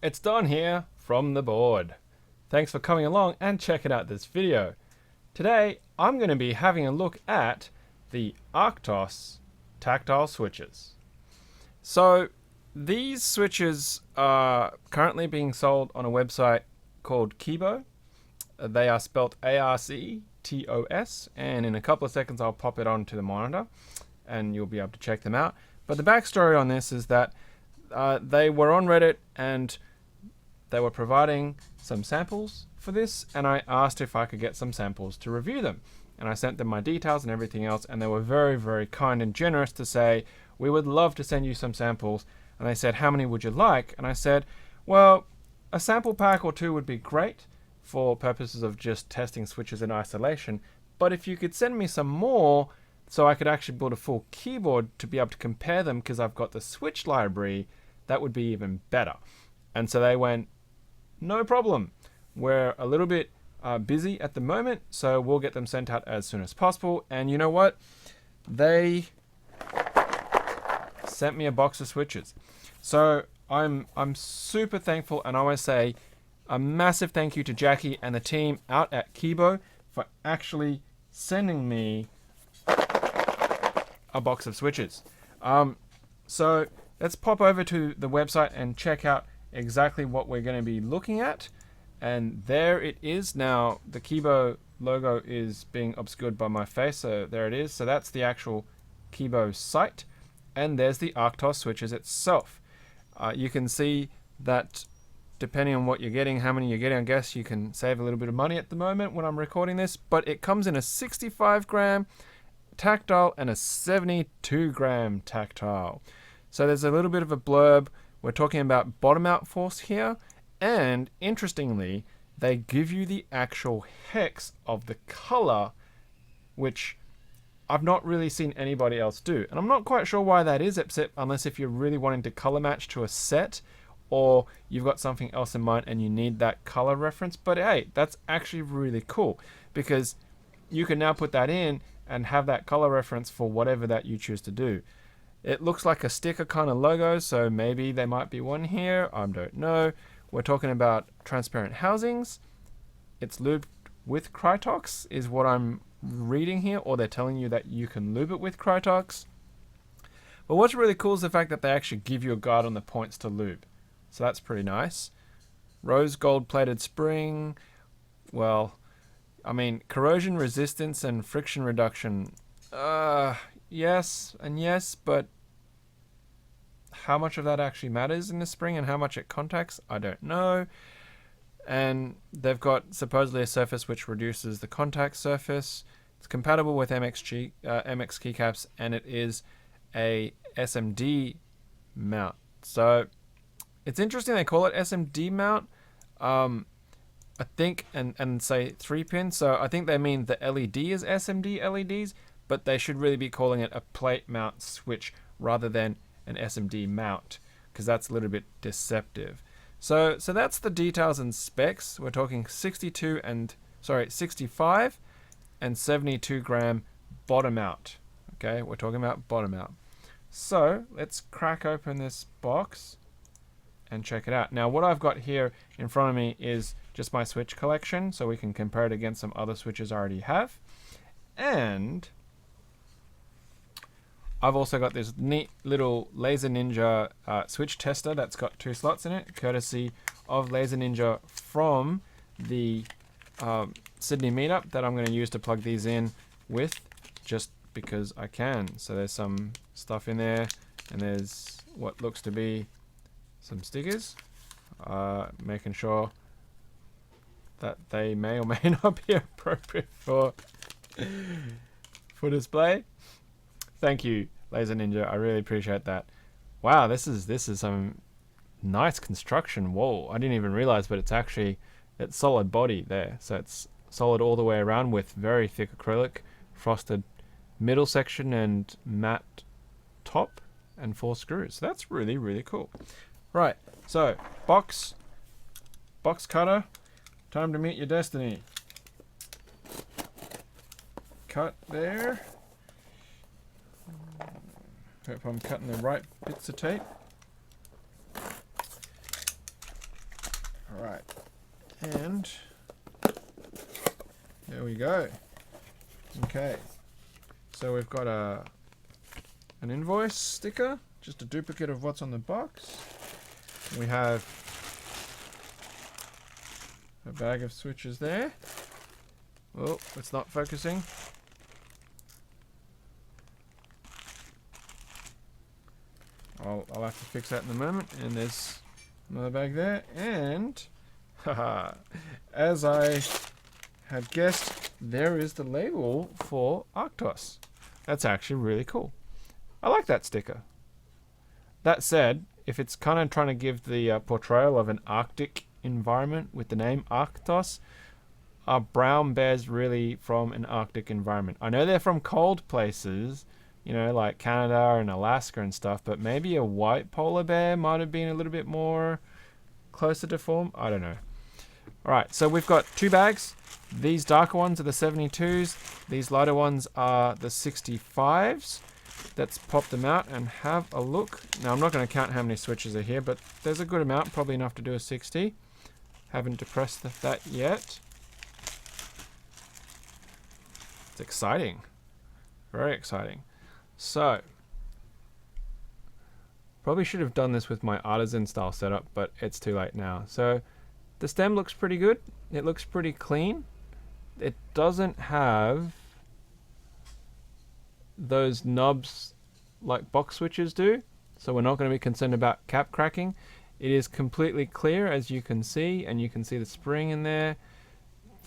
it's Don here from the board. Thanks for coming along and checking out this video. Today I'm going to be having a look at the Arctos tactile switches. So these switches are currently being sold on a website called KEBO. They are spelt ARCTOS, and in a couple of seconds I'll pop it onto the monitor and you'll be able to check them out. But the backstory on this is that they were on Reddit and they were providing some samples for this, and I asked if I could get some samples to review them. And I sent them my details and everything else, and they were very, very kind and generous to say, we would love to send you some samples. And they said, how many would you like? And I said, well, a sample pack or two would be great for purposes of just testing switches in isolation. But if you could send me some more so I could actually build a full keyboard to be able to compare them because I've got the switch library, that would be even better. And so they went, no problem. We're a little bit busy at the moment, so we'll get them sent out as soon as possible. And you know what? They sent me a box of switches. So I'm super thankful, and I always say a massive thank you to Jackie and the team out at KEBO for actually sending me a box of switches. So let's pop over to the website and check out exactly what we're going to be looking at. And there it is. Now the KEBO logo is being obscured by my face, so there it is. So that's the actual KEBO site, and there's the Arctos switches itself. You can see that depending on what you're getting, how many you're getting, I guess you can save a little bit of money at the moment when I'm recording this, but it comes in a 65 gram tactile and a 72 gram tactile. So there's a little bit of a blurb. We're talking about bottom out force here, and interestingly they give you the actual hex of the color, which I've not really seen anybody else do, and I'm not quite sure why that is, except unless if you're really wanting to color match to a set, or you've got something else in mind and you need that color reference. But hey, that's actually really cool because you can now put that in and have that color reference for whatever that you choose to do. It looks like a sticker kind of logo, so maybe there might be one here. I don't know. We're talking about transparent housings. It's lubed with Krytox is what I'm reading here, or they're telling you that you can lube it with Krytox. But what's really cool is the fact that they actually give you a guide on the points to lube. So that's pretty nice. Rose gold plated spring. Well, I mean, corrosion resistance and friction reduction. Yes and yes, but how much of that actually matters in the spring and how much it contacts, I don't know. And they've got supposedly a surface which reduces the contact surface. It's compatible with MX keycaps, and it is a SMD mount. So it's interesting they call it SMD mount. I think, and say 3-pin. So I think they mean the LED is SMD LEDs, but they should really be calling it a plate mount switch rather than an SMD mount, because that's a little bit deceptive. So that's the details and specs. We're talking 65 and 72 gram bottom out. Okay, we're talking about bottom out. So let's crack open this box and check it out. Now what I've got here in front of me is just my switch collection, so we can compare it against some other switches I already have. And I've also got this neat little Laser Ninja switch tester that's got 2 slots in it, courtesy of Laser Ninja from the Sydney meetup, that I'm going to use to plug these in with, just because I can. So there's some stuff in there, and there's what looks to be some stickers, making sure that they may or may not be appropriate for display. Thank you, Laser Ninja. I really appreciate that. Wow, this is some nice construction. Whoa, I didn't even realize, but it's solid body there. So it's solid all the way around with very thick acrylic, frosted middle section and matte top, and 4 screws. So that's really, really cool. Right, so box cutter, time to meet your destiny. Cut there. Hope I'm cutting the right bits of tape. All right, and there we go. Okay, so we've got an invoice sticker, just a duplicate of what's on the box. We have a bag of switches there. Oh, it's not focusing. I'll have to fix that in a moment. And there's another bag there. And, haha, as I had guessed, there is the label for Arctos. That's actually really cool. I like that sticker. That said, if it's kind of trying to give the portrayal of an Arctic environment with the name Arctos, are brown bears really from an Arctic environment? I know they're from cold places, you know, like Canada and Alaska and stuff, but maybe a white polar bear might have been a little bit more closer to form. I don't know. All right, so we've got two bags. These darker ones are the 72s. These lighter ones are the 65s. Let's pop them out and have a look. Now, I'm not going to count how many switches are here, but there's a good amount, probably enough to do a 60. Haven't depressed that yet. It's exciting. Very exciting. So, probably should have done this with my artisan style setup, but it's too late now. So, the stem looks pretty good. It looks pretty clean. It doesn't have those knobs like box switches do, so we're not going to be concerned about cap cracking. It is completely clear, as you can see, and you can see the spring in there.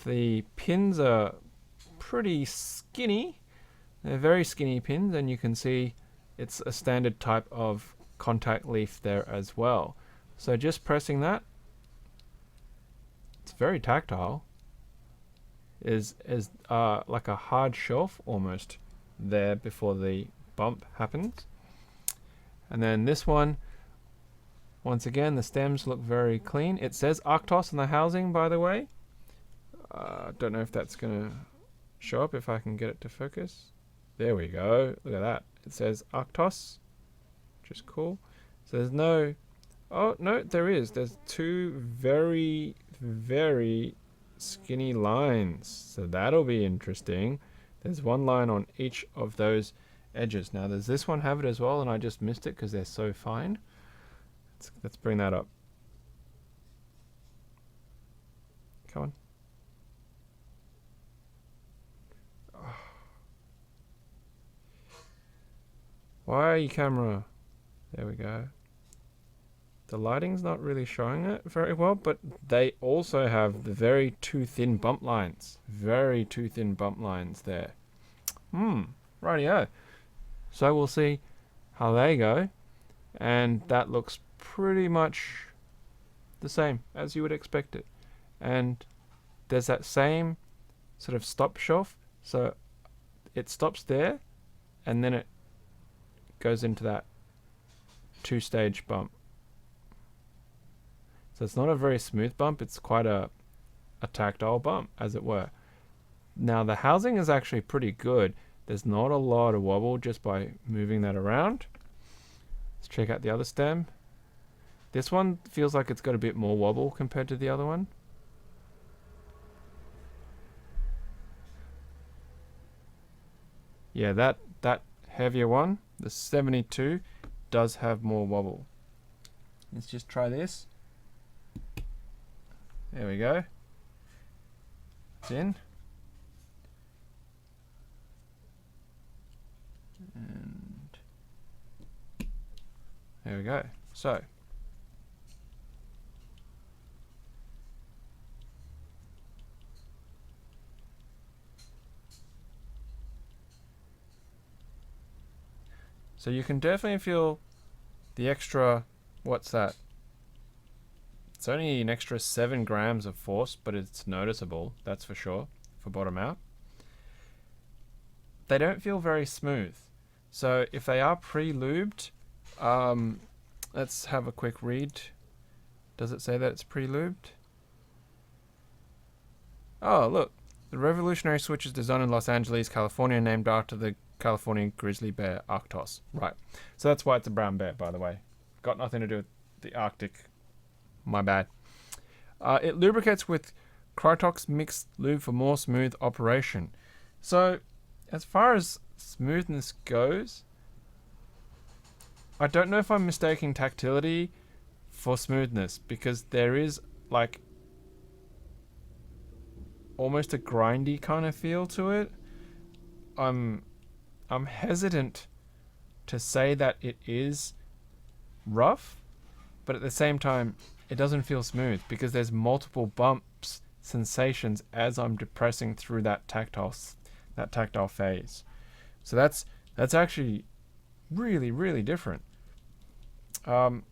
The pins are pretty skinny. They're very skinny pins, and you can see it's a standard type of contact leaf there as well. So just pressing that, it's very tactile. Is like a hard shelf almost there before the bump happens. And then this one, once again, the stems look very clean. It says Arctos on the housing, by the way. Don't know if that's gonna show up, if I can get it to focus. There we go. Look at that. It says Arctos, which is cool. So there's no... Oh, no, there is. There's two very, very skinny lines. So that'll be interesting. There's one line on each of those edges. Now, does this one have it as well, and I just missed it because they're so fine? Let's bring that up. Come on. Why are you, camera? There we go. The lighting's not really showing it very well, but they also have the very too thin bump lines. Very too thin bump lines there. Rightio. So we'll see how they go. And that looks pretty much the same as you would expect it. And there's that same sort of stop shelf. So it stops there, and then it goes into that two-stage bump. So it's not a very smooth bump, it's quite a tactile bump, as it were. Now the housing is actually pretty good. There's not a lot of wobble just by moving that around. Let's check out the other stem. This one feels like it's got a bit more wobble compared to the other one. Yeah, that heavier one, the 72, does have more wobble. Let's just try this. There we go. It's in. And there we go. So you can definitely feel the extra, what's that? It's only an extra 7 grams of force, but it's noticeable, that's for sure, for bottom out. They don't feel very smooth. So if they are pre-lubed, let's have a quick read. Does it say that it's pre-lubed? Oh, look. The revolutionary switch is designed in Los Angeles, California, named after the California grizzly bear Arctos. Right. So that's why it's a brown bear, by the way. Got nothing to do with the Arctic. My bad. It lubricates with Krytox mixed lube for more smooth operation. So, as far as smoothness goes, I don't know if I'm mistaking tactility for smoothness, because there is like almost a grindy kind of feel to it. I'm hesitant to say that it is rough, but at the same time it doesn't feel smooth because there's multiple bumps, sensations as I'm depressing through that tactile phase. So that's actually really, really different. I'm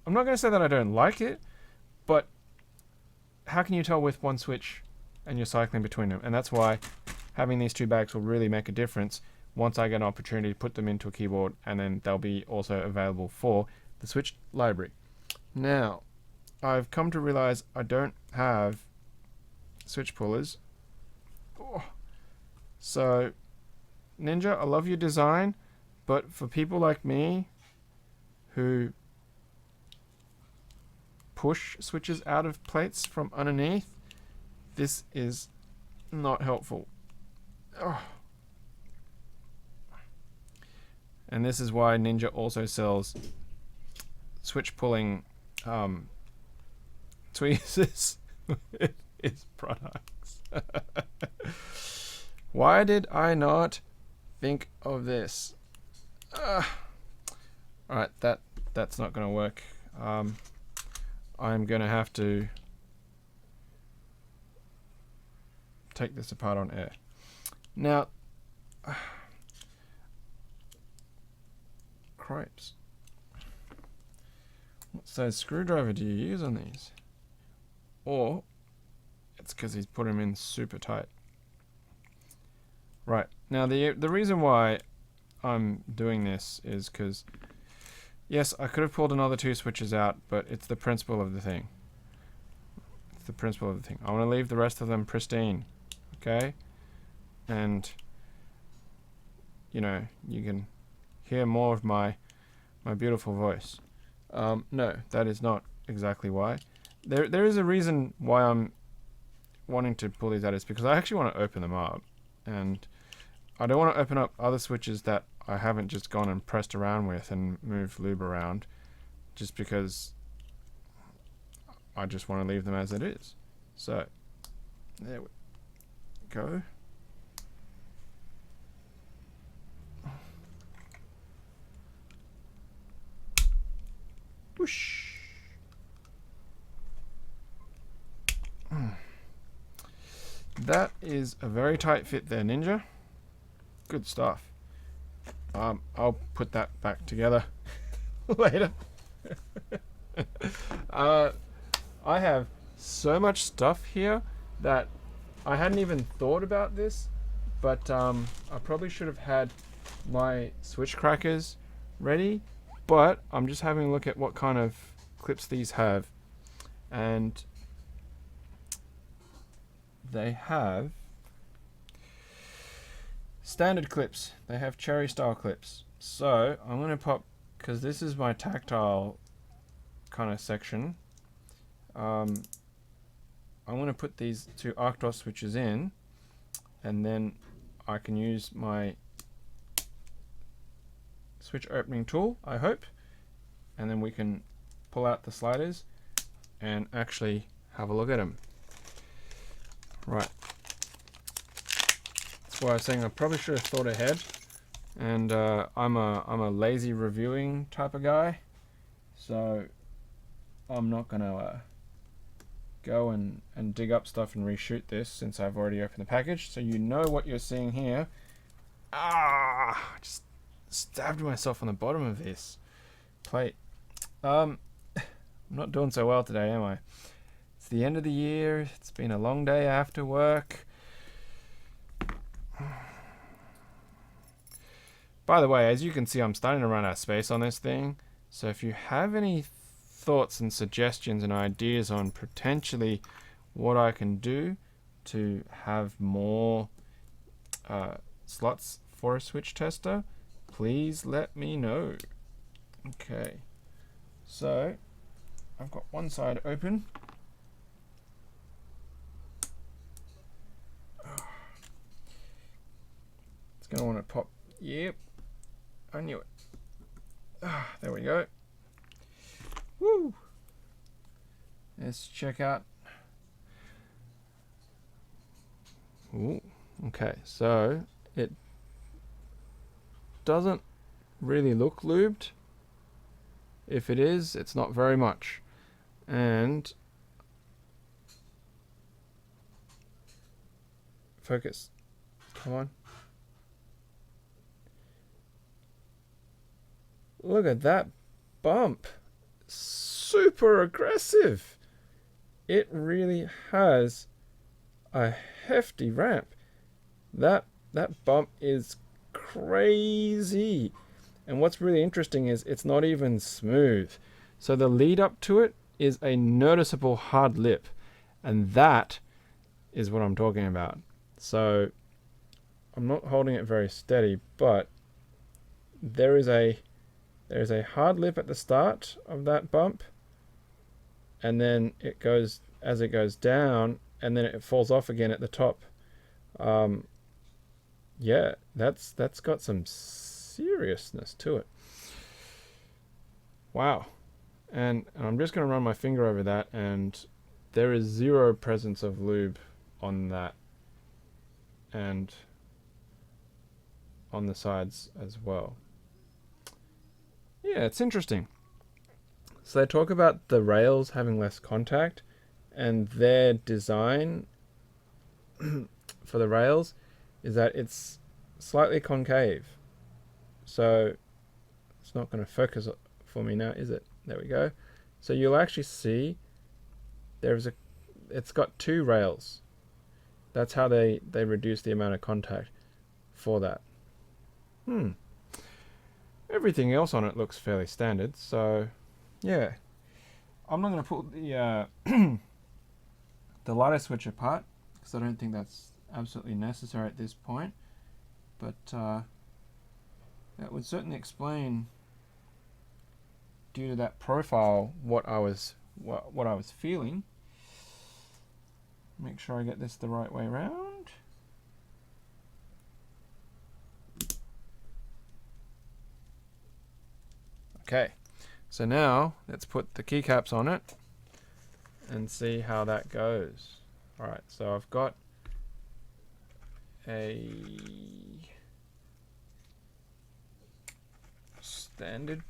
not going to say that I don't like it, but how can you tell with one switch and you're cycling between them? And that's why having these two bags will really make a difference once I get an opportunity to put them into a keyboard, and then they'll be also available for the Switch library. Now, I've come to realize I don't have switch pullers. Oh. So, Ninja, I love your design, but for people like me who push switches out of plates from underneath, this is not helpful. Oh. And this is why Ninja also sells switch pulling tweezers with his products. Why did I not think of this? Alright, that's not going to work. I'm going to have to take this apart on air. Now, cripes. What size screwdriver do you use on these? Or it's because he's put them in super tight. Right, now the reason why I'm doing this is because, yes, I could have pulled another two switches out, but it's the principle of the thing. It's the principle of the thing. I want to leave the rest of them pristine, okay? And, you know, you can hear more of my beautiful voice. No, that is not exactly why. There is a reason why I'm wanting to pull these out. Is because I actually want to open them up, and I don't want to open up other switches that I haven't just gone and pressed around with and moved lube around, just because I just want to leave them as it is. So there we go. Whoosh. That is a very tight fit there, Ninja. Good stuff. I'll put that back together later. I have so much stuff here that I hadn't even thought about this, but I probably should have had my switch crackers ready, but I'm just having a look at what kind of clips these have, and they have standard clips. They have cherry style clips. So I'm going to pop, because this is my tactile kind of section, I'm going to put these two Arctos switches in, and then I can use my switch opening tool, I hope, and then we can pull out the sliders and actually have a look at them. Right. That's why I was saying I probably should have thought ahead. And I'm a lazy reviewing type of guy, so I'm not gonna go and dig up stuff and reshoot this since I've already opened the package. So you know what you're seeing here. I just stabbed myself on the bottom of this plate. I'm not doing so well today, am I? It's the end of the year. It's been a long day after work. By the way, as you can see, I'm starting to run out of space on this thing. So if you have any thoughts and suggestions and ideas on potentially what I can do to have more slots for a switch tester, please let me know. Okay, so I've got one side open. It's going to want to pop. Yep. I knew it. Ah, there we go. Woo! Let's check out. Ooh, okay, so it doesn't really look lubed. If it is, it's not very much. And focus. Come on. Look at that bump. Super aggressive. It really has a hefty ramp. That bump is crazy. And what's really interesting is it's not even smooth. So the lead up to it is a noticeable hard lip. And that is what I'm talking about. So I'm not holding it very steady, but there is a hard lip at the start of that bump, and then it goes as it goes down, and then it falls off again at the top. Yeah, that's got some seriousness to it. Wow. And I'm just going to run my finger over that, and there is zero presence of lube on that, and on the sides as well. Yeah, it's interesting. So they talk about the rails having less contact, and their design for the rails is that it's slightly concave. So it's not going to focus for me now, is it? There we go. So you'll actually see it's got two rails. That's how they reduce the amount of contact for that. Everything else on it looks fairly standard, so yeah. I'm not going to put the the ladder switch apart because I don't think that's absolutely necessary at this point, but that would certainly explain, due to that profile, what I was feeling. Make sure I get this the right way around. Okay, so now let's put the keycaps on it and see how that goes. Alright, so I've got a standard.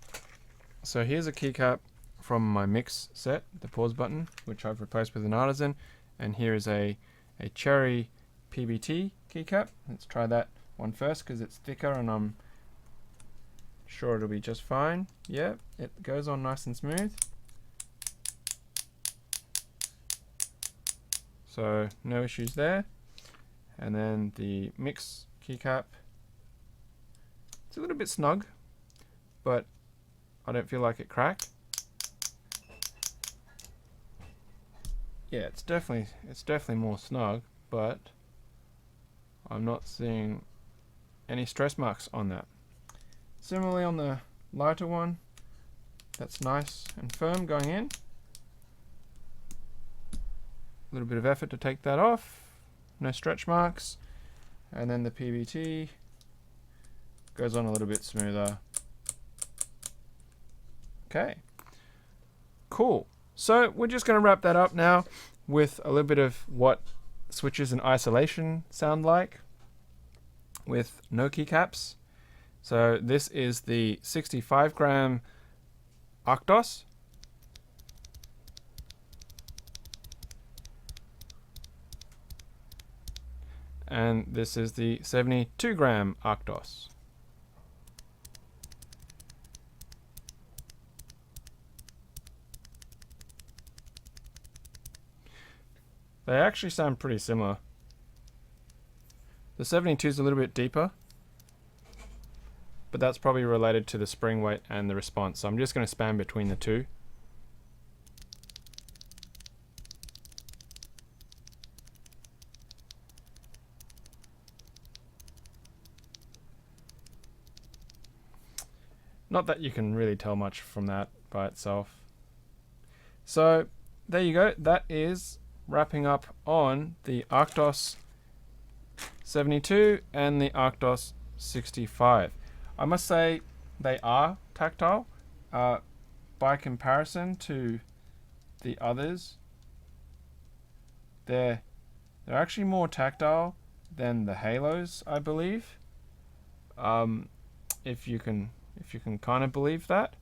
So here's a keycap from my mix set, the pause button, which I've replaced with an artisan, and here is a cherry PBT keycap. Let's try that one first because it's thicker and I'm sure it'll be just fine. Yeah, it goes on nice and smooth. So no issues there. And then the mix keycap. It's a little bit snug, but I don't feel like it cracked. Yeah, it's definitely more snug, but I'm not seeing any stress marks on that. Similarly on the lighter one, that's nice and firm going in. A little bit of effort to take that off, no stretch marks. And then the PBT goes on a little bit smoother. Okay, cool. So we're just going to wrap that up now with a little bit of what switches in isolation sound like with no keycaps. So this is the 65 gram Arctos. And this is the 72 gram Arctos. They actually sound pretty similar. The 72 is a little bit deeper, but that's probably related to the spring weight and the response. So I'm just going to span between the two. Not that you can really tell much from that by itself. So there you go. That is wrapping up on the Arctos 72 and the Arctos 65. I must say they are tactile. By comparison to the others, they're actually more tactile than the halos, I believe. If you can kind of believe that.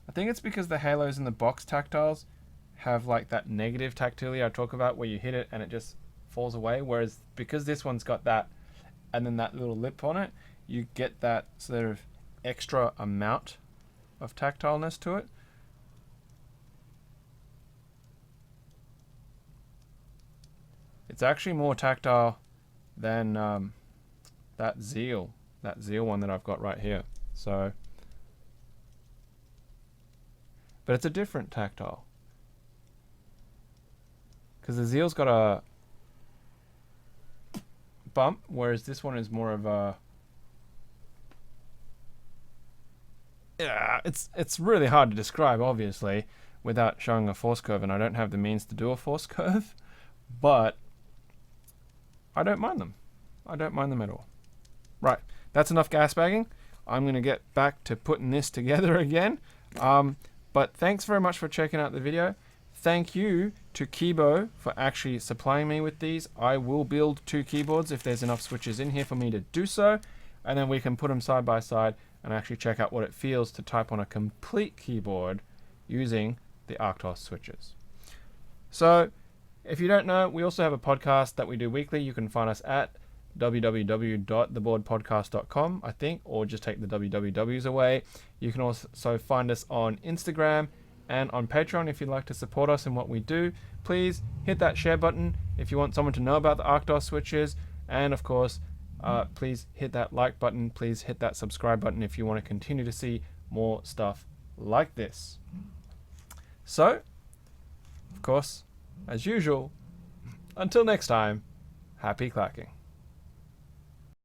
I think it's because the halos and the box tactiles have like that negative tactility I talk about, where you hit it and it just falls away, whereas because this one's got that and then that little lip on it, you get that sort of extra amount of tactileness to it. It's actually more tactile than that Zeal one that I've got right here. So, but it's a different tactile, because the Zeal's got a bump, whereas this one is more of a, yeah, it's really hard to describe, obviously, without showing a force curve, and I don't have the means to do a force curve, but I don't mind them. I don't mind them at all. Right, that's enough gas bagging. I'm going to get back to putting this together again. But thanks very much for checking out the video. Thank you to KEBO for actually supplying me with these. I will build 2 keyboards if there's enough switches in here for me to do so. And then we can put them side by side and actually check out what it feels to type on a complete keyboard using the Arctos switches. So, if you don't know, we also have a podcast that we do weekly. You can find us at www.theboardpodcast.com, I think, or just take the wwws away. You can also find us on Instagram and on Patreon if you'd like to support us in what we do. Please hit that share button if you want someone to know about the Arctos switches, and of course, please hit that like button. Please hit that subscribe button if you want to continue to see more stuff like this. So, of course, as usual, until next time, happy clacking.